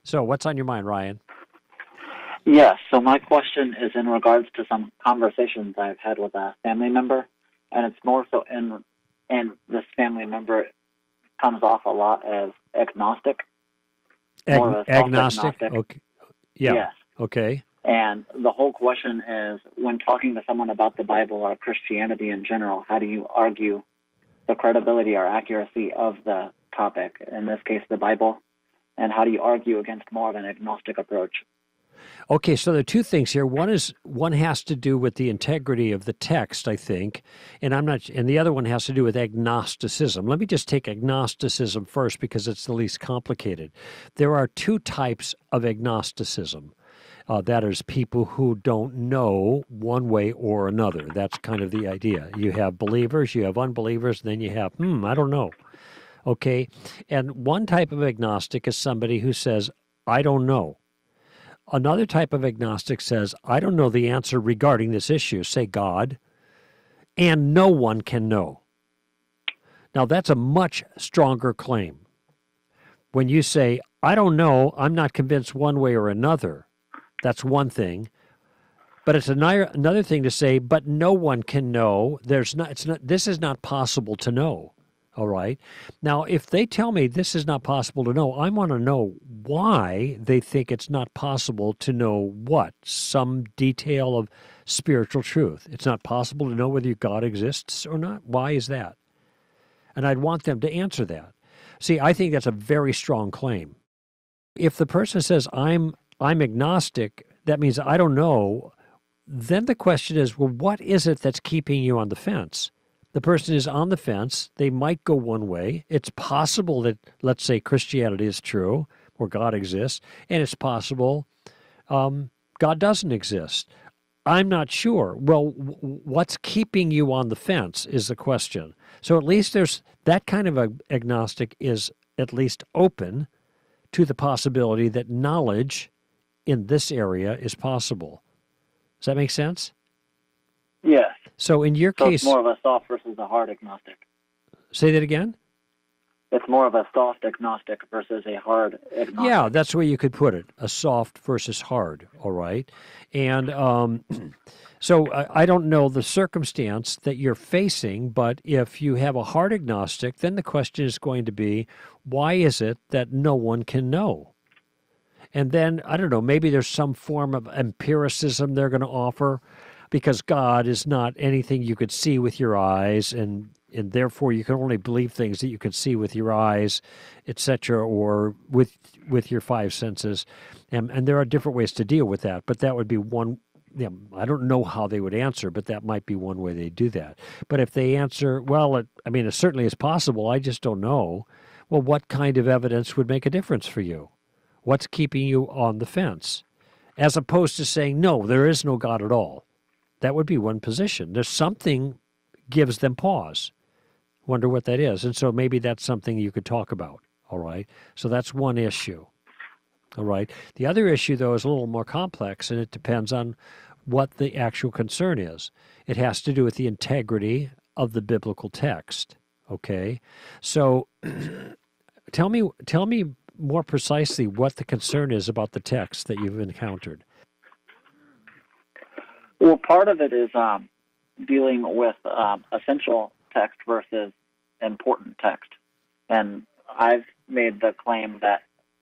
So what's on your mind, Ryan? Yes, so my question is in regards to some conversations I've had with a family member, and it's more so and this family member comes off a lot as agnostic. More of a Agnostic? self-agnostic. Okay. Yeah. Yes. Okay. And the whole question is, when talking to someone about the Bible or Christianity in general, how do you argue the credibility or accuracy of the topic, in this case the Bible, and how do you argue against more of an agnostic approach? Okay, so there are two things here. One has to do with the integrity of the text, I think, and the other one has to do with agnosticism. Let me just take agnosticism first because it's the least complicated. There are two types of agnosticism. That is people who don't know one way or another. That's kind of the idea. You have believers, you have unbelievers, and then you have, I don't know. Okay, and one type of agnostic is somebody who says, I don't know. Another type of agnostic says, I don't know the answer regarding this issue, say God, and no one can know. Now, that's a much stronger claim. When you say, I don't know, I'm not convinced one way or another, that's one thing. But it's another thing to say, but no one can know. This is not possible to know. All right. Now, if they tell me this is not possible to know, I want to know why they think it's not possible to know what? Some detail of spiritual truth. It's not possible to know whether God exists or not. Why is that? And I'd want them to answer that. See, I think that's a very strong claim. If the person says, I'm agnostic, that means I don't know. Then the question is, well, what is it that's keeping you on the fence? The person is on the fence. They might go one way. It's possible that, let's say, Christianity is true, or God exists, and it's possible God doesn't exist. I'm not sure. Well, what's keeping you on the fence is the question. So at least there's that kind of agnostic is at least open to the possibility that knowledge in this area is possible. Does that make sense? Yes. So in your So case... it's more of a soft versus a hard agnostic. Say that again? It's more of a soft agnostic versus a hard agnostic. Yeah, that's the way you could put it, a soft versus hard, all right? And so I don't know the circumstance that you're facing, but if you have a hard agnostic, then the question is going to be, why is it that no one can know? And then, I don't know, maybe there's some form of empiricism they're going to offer, because God is not anything you could see with your eyes, and therefore you can only believe things that you can see with your eyes, etc., or with your five senses. And there are different ways to deal with that, but that would be one. I don't know how they would answer, but that might be one way they do that. But if they answer, well, it certainly is possible, I just don't know, well, what kind of evidence would make a difference for you? What's keeping you on the fence? As opposed to saying, no, there is no God at all. That would be one position. There's something gives them pause. Wonder what that is. And so maybe that's something you could talk about, all right? So that's one issue, all right? The other issue, though, is a little more complex, and it depends on what the actual concern is. It has to do with the integrity of the biblical text, okay? So tell me more precisely what the concern is about the text that you've encountered. Well, part of it is dealing with essential text versus important text. And I've made the claim that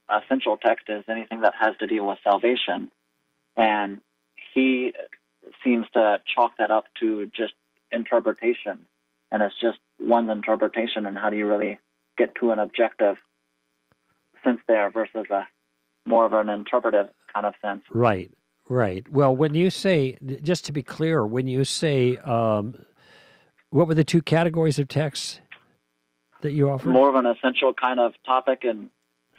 essential text is anything that has to deal with salvation. And he seems to chalk that up to just interpretation. And it's just one's interpretation, and how do you really get to an objective sense there versus a more of an interpretive kind of sense. Right. Right. Well, when you say, just to be clear, when you say, what were the two categories of texts that you offered? More of an essential kind of topic, and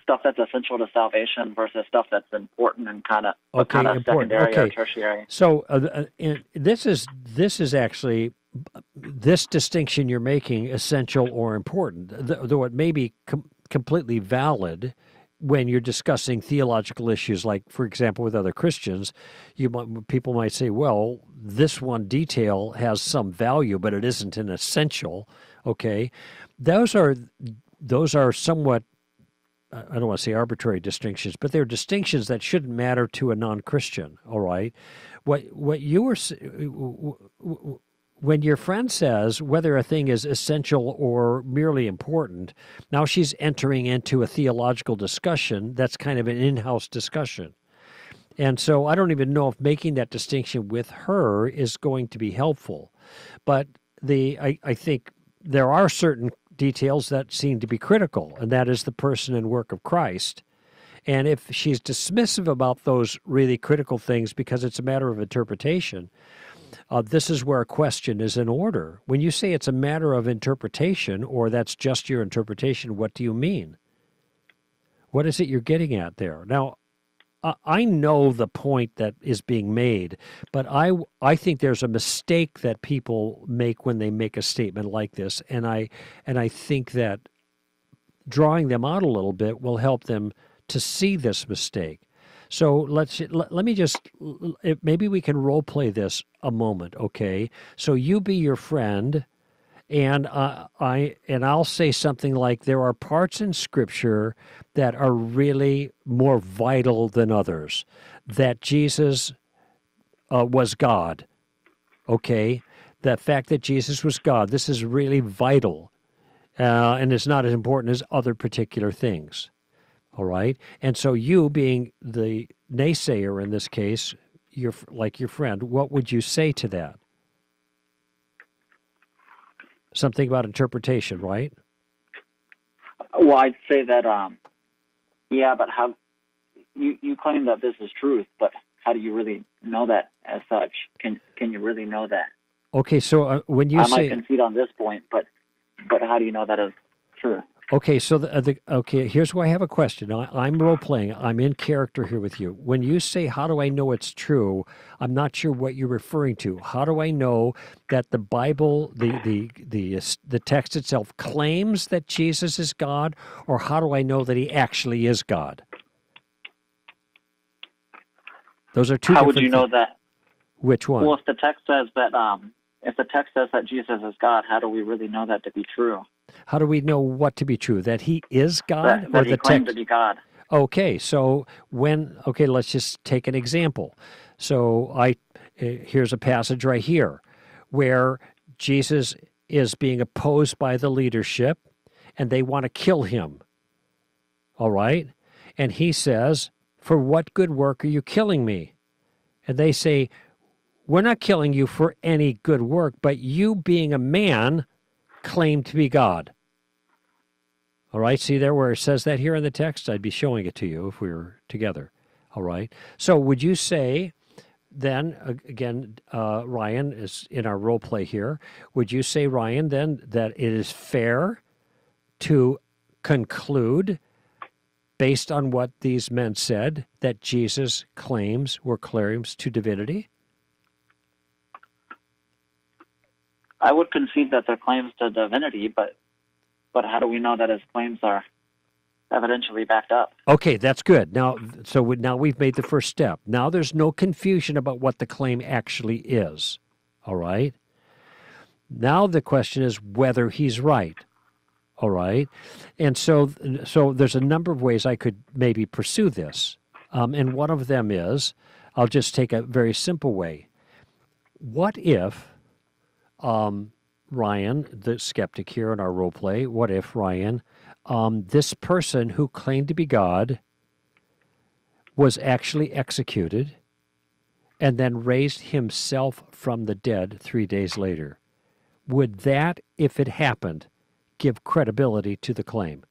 stuff that's essential to salvation versus stuff that's important and kind of secondary or tertiary. So this is actually this distinction you're making, essential or important, though it may be completely valid. When you're discussing theological issues, like, for example, with other Christians, people might say, well, this one detail has some value, but it isn't an essential, okay? Those are somewhat I don't want to say arbitrary distinctions, but they're distinctions that shouldn't matter to a non-Christian. All right, what you were when your friend says whether a thing is essential or merely important, now she's entering into a theological discussion that's kind of an in-house discussion. And so I don't even know if making that distinction with her is going to be helpful. But I think there are certain details that seem to be critical, and that is the person and work of Christ. And if she's dismissive about those really critical things because it's a matter of interpretation, this is where a question is in order. When you say it's a matter of interpretation, or that's just your interpretation, what do you mean? What is it you're getting at there? Now, I know the point that is being made, but I think there's a mistake that people make when they make a statement like this, and I think that drawing them out a little bit will help them to see this mistake. So let me just, maybe we can role play this a moment, okay? So you be your friend, and I'll say something like, there are parts in Scripture that are really more vital than others, that Jesus was God, okay? The fact that Jesus was God, this is really vital, and it's not as important as other particular things, all right? And so you, being the naysayer in this case, like your friend, what would you say to that? Something about interpretation, right? Well, I'd say that, yeah, but how you claim that this is truth, but how do you really know that as such? Can you really know that? Okay, so when you I say, might concede on this point, but how do you know that is true? okay, so okay, here's where I have a question. I'm role playing. I'm in character here with you. When you say, "How do I know it's true?" I'm not sure what you're referring to. How do I know that the Bible, the text itself, claims that Jesus is God, or how do I know that He actually is God? Those are two. How different would you know that? Which one? Well, if the text says that Jesus is God, how do we really know that to be true? How do we know what to be true? That He is God, That or He the claimed text? to be God. Okay, so let's just take an example. So here's a passage right here where Jesus is being opposed by the leadership, and they want to kill him. All right? And he says, "For what good work are you killing me?" And they say, "We're not killing you for any good work, but you, being a man, claim to be God." All right, see there where it says that here in the text? I'd be showing it to you if we were together. All right. So would you say then, again, Ryan is in our role play here, would you say, Ryan, then that it is fair to conclude, based on what these men said, that Jesus' claims were claims to divinity? I would concede that they're claims to divinity, but how do we know that his claims are evidentially backed up? Okay, that's good. Now we've made the first step. Now there's no confusion about what the claim actually is. All right? Now the question is whether he's right. All right? And so there's a number of ways I could maybe pursue this. And one of them is, I'll just take a very simple way. What if Ryan, the skeptic here in our role play, what if, Ryan, this person who claimed to be God was actually executed and then raised himself from the dead 3 days later? Would that, if it happened, give credibility to the claim?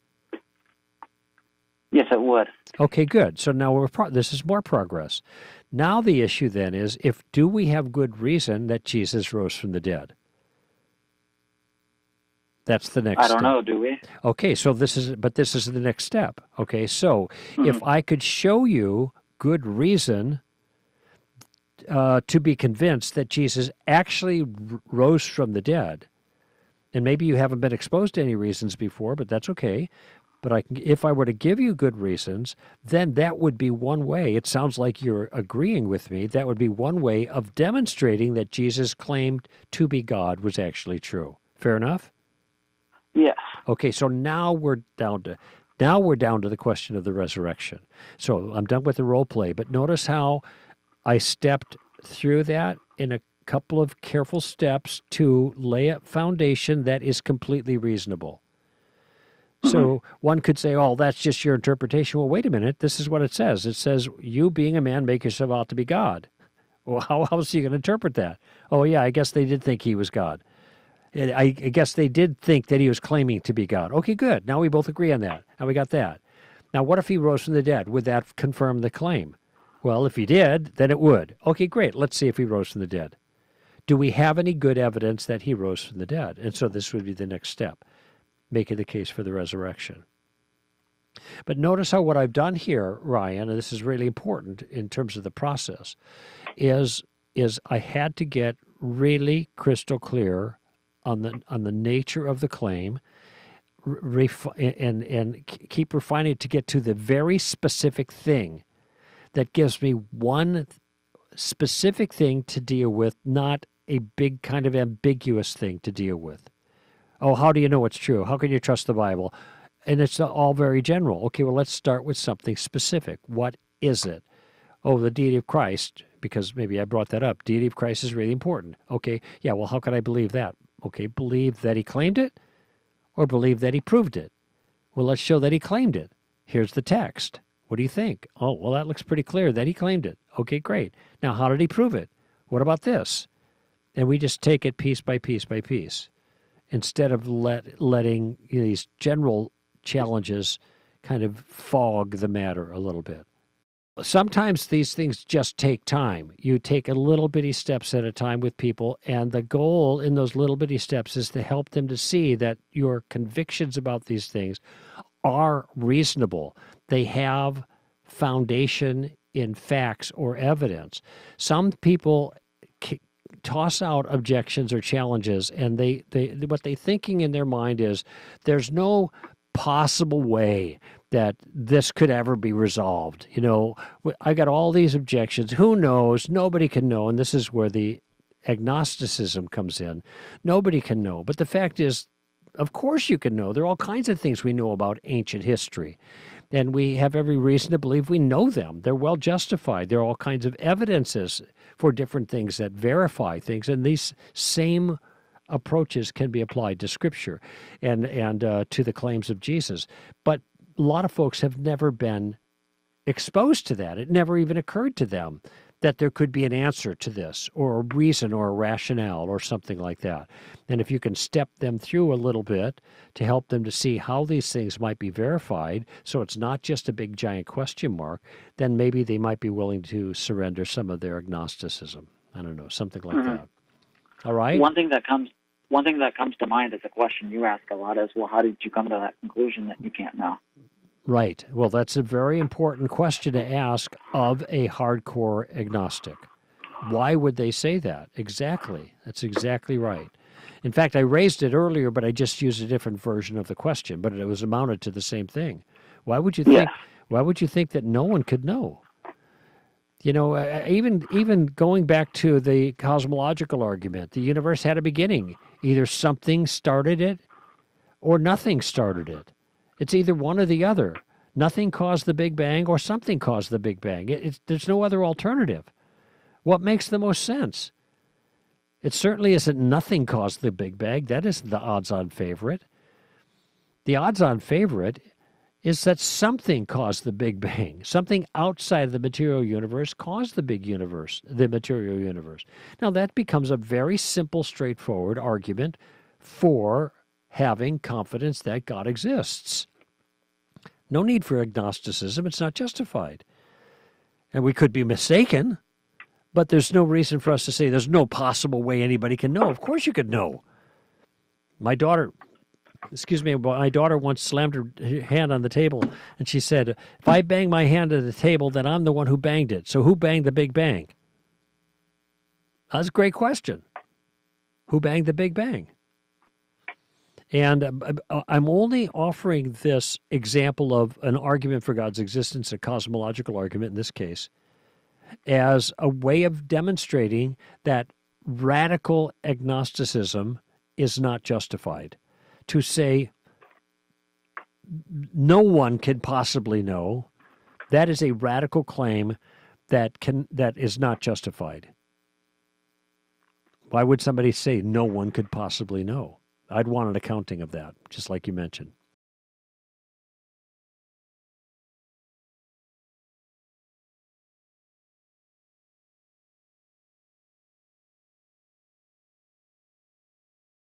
Yes, it would. Okay, good. So now this is more progress. Now the issue then is, do we have good reason that Jesus rose from the dead? That's the next step. I don't know, do we? Okay, so this is the next step. Okay, so if I could show you good reason to be convinced that Jesus actually rose from the dead, and maybe you haven't been exposed to any reasons before, but that's okay. But if I were to give you good reasons, then that would be one way. It sounds like you're agreeing with me. That would be one way of demonstrating that Jesus claimed to be God was actually true. Fair enough? Yes. Okay, so now we're down to Now we're down to the question of the resurrection. So I'm done with the role play, but notice how I stepped through that in a couple of careful steps to lay a foundation that is completely reasonable. So one could say, oh, that's just your interpretation. Well, wait a minute. This is what it says. It says, you being a man, make yourself out to be God. Well, how else are you going to interpret that? Oh, yeah, I guess they did think he was God. I guess they did think that he was claiming to be God. Okay, good. Now we both agree on that. Now we got that. Now, what if he rose from the dead? Would that confirm the claim? Well, if he did, then it would. Okay, great. Let's see if he rose from the dead. Do we have any good evidence that he rose from the dead? And so this would be the next step, making the case for the resurrection. But notice how what I've done here, Ryan, and this is really important in terms of the process, is I had to get really crystal clear on the nature of the claim, and keep refining it to get to the very specific thing that gives me one specific thing to deal with, not a big kind of ambiguous thing to deal with. Oh, how do you know it's true? How can you trust the Bible? And it's all very general. Okay, well, let's start with something specific. What is it? Oh, the deity of Christ, because maybe I brought that up. Deity of Christ is really important. Okay, yeah, well, how can I believe that? Okay, believe that he claimed it or believe that he proved it? Well, let's show that he claimed it. Here's the text. What do you think? Oh, well, that looks pretty clear that he claimed it. Okay, great. Now, how did he prove it? What about this? And we just take it piece by piece by piece instead of letting these general challenges kind of fog the matter a little bit. Sometimes these things just take time. You take a little bitty steps at a time with people, and the goal in those little bitty steps is to help them to see that your convictions about these things are reasonable. They have foundation in facts or evidence. Some people toss out objections or challenges, and they what they're thinking in their mind is there's no possible way that this could ever be resolved. You know, I got all these objections. Who knows? Nobody can know. And this is where the agnosticism comes in. Nobody can know. But the fact is, of course you can know. There are all kinds of things we know about ancient history. And we have every reason to believe we know them. They're well justified. There are all kinds of evidences for different things that verify things. And these same approaches can be applied to Scripture and to the claims of Jesus. But a lot of folks have never been exposed to that. It never even occurred to them that there could be an answer to this, or a reason, or a rationale, or something like that. And if you can step them through a little bit to help them to see how these things might be verified, so it's not just a big giant question mark, then maybe they might be willing to surrender some of their agnosticism. I don't know, something like that. All right? One thing that comes to mind is a question you ask a lot is, well, how did you come to that conclusion that you can't know? Right. Well, that's a very important question to ask of a hardcore agnostic. Why would they say that? Exactly. That's exactly right. In fact, I raised it earlier, but I just used a different version of the question, but it was amounted to the same thing. Why would you think? Why would you think that no one could know? You know, even going back to the cosmological argument, the universe had a beginning. Either something started it or nothing started it. It's either one or the other. Nothing caused the Big Bang or something caused the Big Bang. There's no other alternative. What makes the most sense? It certainly isn't nothing caused the Big Bang. That isn't the odds-on favorite. The odds-on favorite is that something caused the Big Bang. Something outside of the material universe caused the material universe. Now, that becomes a very simple, straightforward argument for having confidence that God exists. No need for agnosticism. It's not justified. And we could be mistaken, but there's no reason for us to say there's no possible way anybody can know. Of course you could know. My daughter once slammed her hand on the table, and she said, if I bang my hand at the table, then I'm the one who banged it. So who banged the Big Bang? That's a great question. Who banged the Big Bang? And I'm only offering this example of an argument for God's existence, a cosmological argument in this case, as a way of demonstrating that radical agnosticism is not justified. To say no one can possibly know, that is a radical claim that is not justified. Why would somebody say no one could possibly know? I'd want an accounting of that, just like you mentioned.